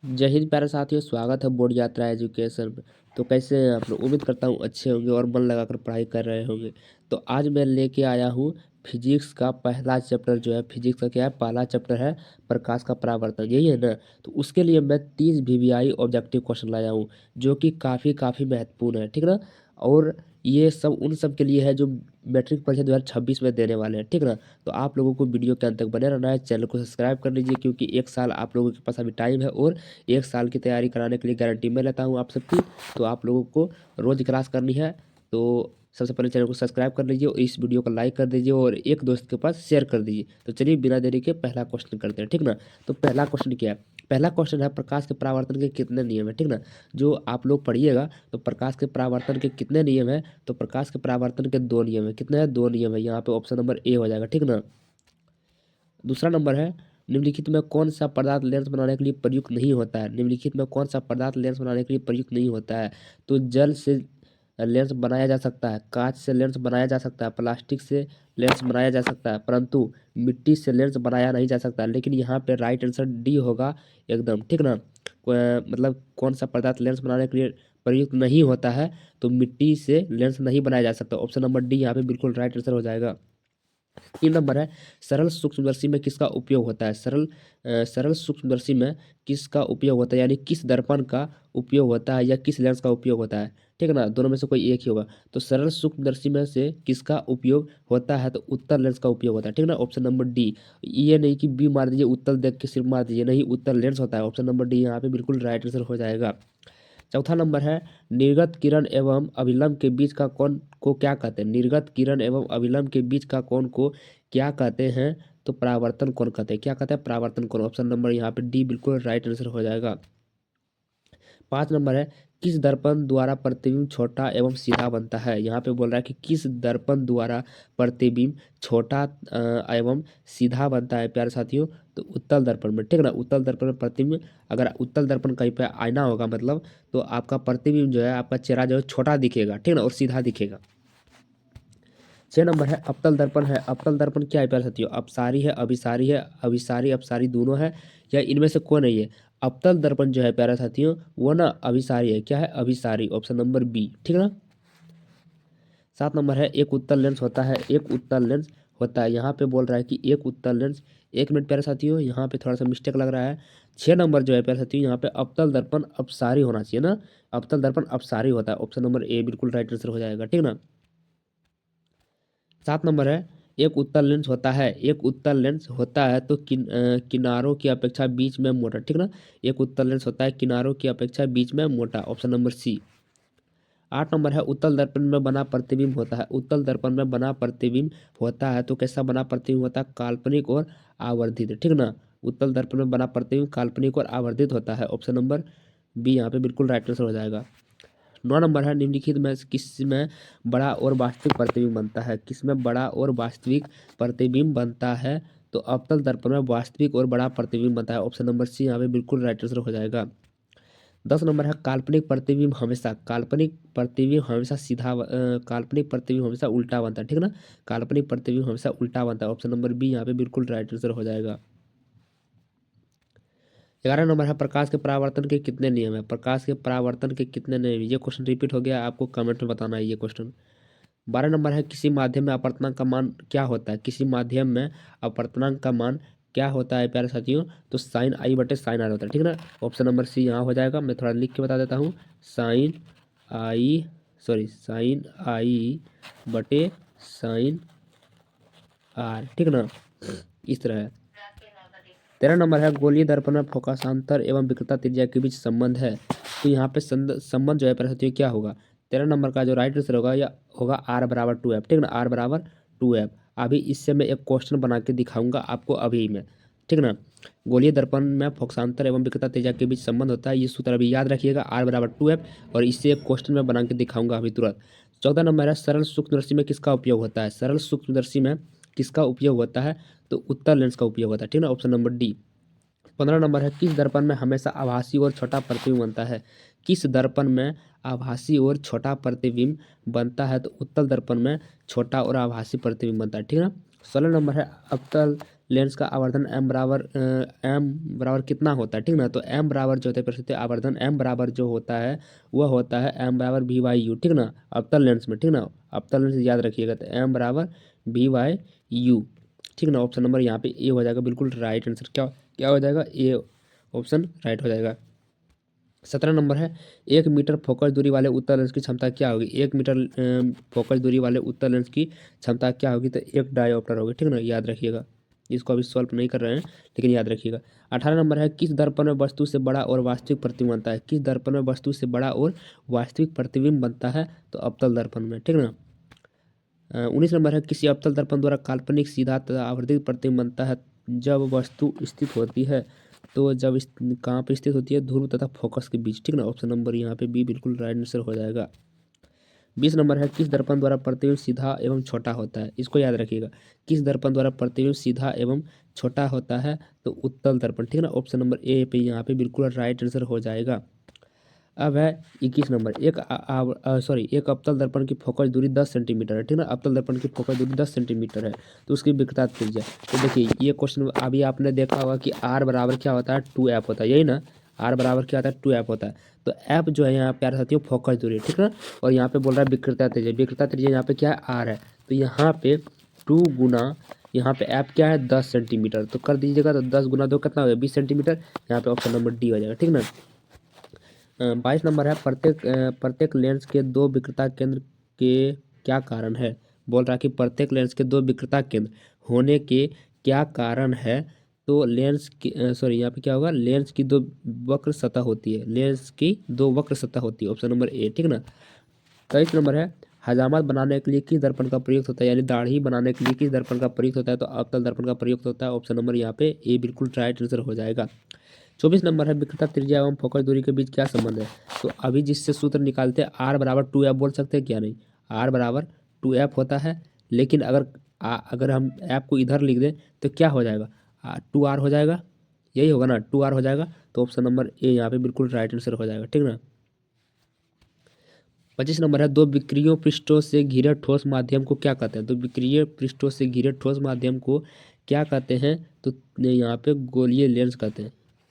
जय हिंद प्यारे साथियों, स्वागत है बोर्ड यात्रा एजुकेशन में। तो कैसे हैं आप लोग? उम्मीद करता हूँ अच्छे होंगे और मन लगाकर पढ़ाई कर रहे होंगे। तो आज मैं लेके आया हूँ फिजिक्स का पहला चैप्टर। जो है फिजिक्स का क्या है, पहला चैप्टर है प्रकाश का परावर्तन, यही है ना। तो उसके लिए मैं 30 वीवीआई ऑब्जेक्टिव क्वेश्चन लाया हूँ, जो कि काफ़ी महत्वपूर्ण है, ठीक ना। और ये सब उन सब के लिए है जो मैट्रिक परीक्षा 2026 में देने वाले हैं, ठीक ना। तो आप लोगों को वीडियो के अंत तक बने रहना है। चैनल को सब्सक्राइब कर लीजिए, क्योंकि 1 साल आप लोगों के पास अभी टाइम है और 1 साल की तैयारी कराने के लिए गारंटी मैं लेता हूँ आप सबकी। तो आप लोगों को रोज क्लास करनी है। तो सबसे पहले चैनल को सब्सक्राइब कर लीजिए और इस वीडियो को लाइक कर दीजिए और एक दोस्त के पास शेयर कर दीजिए। तो चलिए बिना देरी के पहला क्वेश्चन करते हैं, ठीक ना। तो पहला क्वेश्चन क्या है? पहला क्वेश्चन है प्रकाश के परावर्तन के कितने नियम है, ठीक ना। जो आप लोग पढ़िएगा तो प्रकाश के परावर्तन के कितने नियम है, तो प्रकाश के परावर्तन के 2 नियम है। कितने हैं? 2 नियम है। यहाँ पे ऑप्शन नंबर ए हो जाएगा, ठीक ना। दूसरा नंबर है, निम्नलिखित में कौन सा पदार्थ लेंस बनाने के लिए प्रयुक्त नहीं होता है। निम्नलिखित में कौन सा पदार्थ लेंस बनाने के लिए प्रयुक्त नहीं होता है। तो जल से लेंस बनाया जा सकता है, कांच से लेंस बनाया जा सकता है, प्लास्टिक से लेंस बनाया जा सकता है, परंतु मिट्टी से लेंस बनाया नहीं जा सकता। लेकिन यहाँ पे राइट आंसर डी होगा एकदम, ठीक ना। मतलब कौन सा पदार्थ लेंस बनाने के लिए प्रयुक्त नहीं होता है, तो मिट्टी से लेंस नहीं बनाया जा सकता। ऑप्शन नंबर डी यहाँ पे बिल्कुल राइट आंसर हो जाएगा। 3 नंबर है, सरल सूक्ष्मदर्शी में किसका उपयोग होता है। सरल सूक्ष्मदर्शी में किसका उपयोग होता है, यानी किस दर्पण का उपयोग होता है या किस लेंस का उपयोग होता है, ठीक है ना। दोनों में से कोई एक ही होगा। तो सरल सूक्ष्मदर्शी में से किसका उपयोग होता है, तो उत्तल लेंस का उपयोग होता है, ठीक ना। Option number D. ये नहीं कि बी मार दीजिए, उत्तल देख के सिर्फ मार दीजिए, नहीं, उत्तल लेंस होता है। ऑप्शन नंबर डी यहाँ पे बिल्कुल राइट आंसर हो जाएगा। चौथा नंबर है, निर्गत किरण एवं अभिलंब के बीच का कोण को क्या कहते हैं। निर्गत किरण एवं अभिलंब के बीच का कोण को क्या कहते हैं, तो परावर्तन कोण कहते हैं। क्या कहते हैं? परावर्तन कोण। ऑप्शन नंबर यहाँ पे डी बिल्कुल राइट आंसर हो जाएगा। 5 नंबर है, किस दर्पण द्वारा प्रतिबिंब छोटा एवं सीधा बनता है। यहाँ पे बोल रहा है कि किस दर्पण द्वारा प्रतिबिंब छोटा एवं सीधा बनता है प्यारे साथियों। तो उत्तल दर्पण में, ठीक ना। उत्तल दर्पण में प्रतिबिंब, अगर उत्तल दर्पण कहीं पे आईना होगा मतलब, तो आपका प्रतिबिंब जो है, आपका चेहरा जो है छोटा दिखेगा, ठीक ना, और सीधा दिखेगा। 6 नंबर है, अवतल दर्पण है। अवतल दर्पण क्या है प्यारे साथियों? अपसारी है, अभिसारी है, अभिसारी अपसारी दोनों है, या इनमें से कोई नहीं है। अवतल दर्पण जो है प्यारे साथियों, वो ना अभिसारी है। क्या है? अभिसारी। ऑप्शन नंबर बी, ठीक ना। 7 नंबर है, एक उत्तल लेंस होता है। एक उत्तल लेंस होता है, यहाँ पे बोल रहा है कि एक उत्तल लेंस। 1 मिनट प्यारे साथियों, यहाँ पे थोड़ा सा मिस्टेक लग रहा है। 6 नंबर जो है प्यारे साथियों, यहाँ पे अवतल दर्पण अपसारी होना चाहिए ना। अवतल दर्पण अपसारी होता है। ऑप्शन नंबर ए बिल्कुल राइट आंसर हो जाएगा, ठीक ना। 7 नंबर है, एक उत्तल लेंस होता है। एक उत्तल लेंस होता है तो किनारों की अपेक्षा बीच में मोटा, ठीक ना। एक उत्तल लेंस होता है, किनारों की अपेक्षा बीच में मोटा। Option number C. 8 नंबर है, उत्तल दर्पण में बना प्रतिबिंब होता है। उत्तल दर्पण में बना प्रतिबिंब होता है तो कैसा बना प्रतिबिंब होता है? काल्पनिक और आवर्धित, ठीक ना। उत्तल दर्पण में बना प्रतिबिंब काल्पनिक और आवर्धित होता है। ऑप्शन नंबर बी यहाँ पे बिल्कुल राइट आंसर हो जाएगा। 9 नंबर है, निम्नलिखित में किस में बड़ा और वास्तविक प्रतिबिंब बनता है। किसमें बड़ा और वास्तविक प्रतिबिंब बनता है, तो अवतल दर्पण में वास्तविक और बड़ा प्रतिबिंब बनता है। ऑप्शन नंबर सी यहाँ पे बिल्कुल राइट आंसर हो जाएगा। 10 नंबर है, काल्पनिक प्रतिबिंब हमेशा काल्पनिक प्रतिबिंब हमेशा उल्टा बनता है, ठीक ना। काल्पनिक प्रतिबिंब हमेशा उल्टा बनता है। ऑप्शन नंबर बी यहाँ पे बिल्कुल राइट आंसर हो जाएगा। 11 नंबर है, प्रकाश के परावर्तन के कितने नियम है। प्रकाश के परावर्तन के कितने नियम? ये क्वेश्चन रिपीट हो गया, आपको कमेंट में बताना है ये क्वेश्चन। 12 नंबर है, किसी माध्यम में अपवर्तनांक का मान क्या होता है। किसी माध्यम में अपवर्तनांक का मान क्या होता है प्यारे साथियों, तो साइन आई बटे साइन आर होता है, ठीक ना। ऑप्शन नंबर सी यहाँ हो जाएगा। मैं थोड़ा लिख के बता देता हूँ, साइन आई साइन आई बटे साइन आर, ठीक ना। इस तरह है। 13 नंबर है, गोलीय दर्पण में फोकसांतर एवं विकृता त्रिज्या के बीच संबंध है। तो यहाँ पे संबंध जो है प्यारे साथियों क्या होगा? 13 नंबर का जो राइट आंसर होगा या होगा आर बराबर 2f, ठीक ना। आर बराबर 2f। अभी इससे मैं एक क्वेश्चन बना के दिखाऊंगा आपको अभी में, ठीक ना। गोलीय दर्पण में फोकसांतर एवं विकृता त्रिज्या के बीच संबंध होता है, ये सूत्र अभी याद रखिएगा, आर बराबर 2f। और इससे एक क्वेश्चन मैं बना के दिखाऊंगा अभी तुरंत। 14 नंबर है, सरल सूक्ष्मदर्शी में किसका उपयोग होता है। सरल सूक्ष्मदर्शी में किसका उपयोग होता है, तो उत्तल लेंस का उपयोग होता है, ठीक ना। Option number D. 15 नंबर है, किस दर्पण में हमेशा आभासी और छोटा प्रतिबिंब बनता है। किस दर्पण में आभासी और छोटा प्रतिबिंब बनता है, तो उत्तल दर्पण में छोटा और आभासी प्रतिबिंब बनता है, ठीक है ना। 16 नंबर है, अवतल लेंस का आवर्धन एम बराबर कितना होता है, ठीक ना। तो एम बराबर जो होता है प्रस्तुत आवर्धन एम बराबर जो होता है वह होता है एम बराबर वी बाई यू, ठीक ना, अवतल लेंस में, ठीक ना। अवतल लेंस याद रखिएगा, तो एम बराबर वी बाई यू, ठीक ना। ऑप्शन नंबर यहाँ पे ए हो जाएगा बिल्कुल राइट आंसर। क्या क्या हो जाएगा, ए ऑप्शन राइट हो जाएगा। 17 नंबर है, 1 मीटर फोकस दूरी वाले उत्तल लेंस की क्षमता क्या होगी। 1 मीटर फोकस दूरी वाले उत्तल लेंस की क्षमता क्या होगी, तो 1 डायोप्टर होगी, ठीक ना, याद रखिएगा। इसको अभी सॉल्व नहीं कर रहे हैं लेकिन याद रखिएगा। 18 नंबर है, किस दर्पण में वस्तु से बड़ा और वास्तविक प्रतिबिंब बनता है। किस दर्पण में वस्तु से बड़ा और वास्तविक प्रतिबिंब बनता है, तो अवतल दर्पण में, ठीक ना। 19 नंबर है, किसी अवतल दर्पण द्वारा काल्पनिक सीधा तथा आवर्धित प्रतिबिंब बनता है जब वस्तु स्थित होती है, तो जब कहाँ पे स्थित होती है, ध्रुव तथा फोकस के बीच, ठीक ना। ऑप्शन नंबर यहाँ पे बी बिल्कुल राइट आंसर हो जाएगा। 20 नंबर है, किस दर्पण द्वारा प्रतिबिंब सीधा एवं छोटा होता है। इसको याद रखिएगा, किस दर्पण द्वारा प्रतिबिंब सीधा एवं छोटा होता है, तो उत्तल दर्पण, ठीक ना। ऑप्शन नंबर ए पे यहाँ पे बिल्कुल राइट आंसर हो जाएगा। अब है 21 नंबर, एक अवतल दर्पण की फोकस दूरी 10 सेंटीमीटर है, ठीक ना। अवतल दर्पण की फोकस दूरी 10 सेंटीमीटर है, तो उसकी विकृता त्रिज्या, तो देखिए ये क्वेश्चन अभी आपने देखा होगा कि आर बराबर क्या होता है, 2f होता है, यही ना। आर बराबर क्या होता है, 2f होता है। तो एफ जो है यहाँ प्यारे साथियों फोकस दूरी, ठीक ना। और यहाँ पे बोल रहा है विकृता त्रिज्या, विकृता त्रिज्या यहाँ पे क्या है, आर है। तो यहाँ पे 2 गुना यहाँ पे एफ क्या है, 10 सेंटीमीटर, तो कर दीजिएगा, तो 10 गुना 2 कितना हो गया, 20 सेंटीमीटर। यहाँ पे ऑप्शन नंबर डी हो जाएगा, ठीक ना। 22 नंबर है, प्रत्येक लेंस के 2 विकृता केंद्र के क्या कारण है। बोल रहा है कि प्रत्येक लेंस के 2 विकृता केंद्र होने के क्या कारण है, तो लेंस की यहाँ पे क्या होगा, लेंस की 2 वक्र सतह होती है, लेंस की 2 वक्र सतह होती है, ऑप्शन नंबर ए, ठीक ना। 23 नंबर है, हजामत बनाने के लिए किस दर्पण का प्रयुक्त होता है, यानी दाढ़ी बनाने के लिए किस दर्पण का प्रयुक्त होता है, तो अवतल दर्पण का प्रयुक्त होता है, ऑप्शन नंबर यहाँ पे ए बिल्कुल राइट आंसर हो जाएगा। 24 नंबर है, विकृता त्रिज्या एवं फोकस दूरी के बीच क्या संबंध है। तो अभी जिससे सूत्र निकालते हैं आर बराबर 2f बोल सकते हैं क्या, नहीं, आर बराबर 2f होता है। लेकिन अगर हम एफ को इधर लिख दें तो क्या हो जाएगा, 2r हो जाएगा, यही होगा ना, 2r हो जाएगा। तो ऑप्शन नंबर ए यहाँ पे बिल्कुल राइट आंसर हो जाएगा, ठीक ना। 25 नंबर है, 2 विक्रिय पृष्ठों से घिरे ठोस माध्यम को क्या कहते हैं। 2 विक्रिय पृष्ठों से घिरे ठोस माध्यम को क्या कहते हैं, तो यहाँ पे गोलीय लेंस कहते हैं।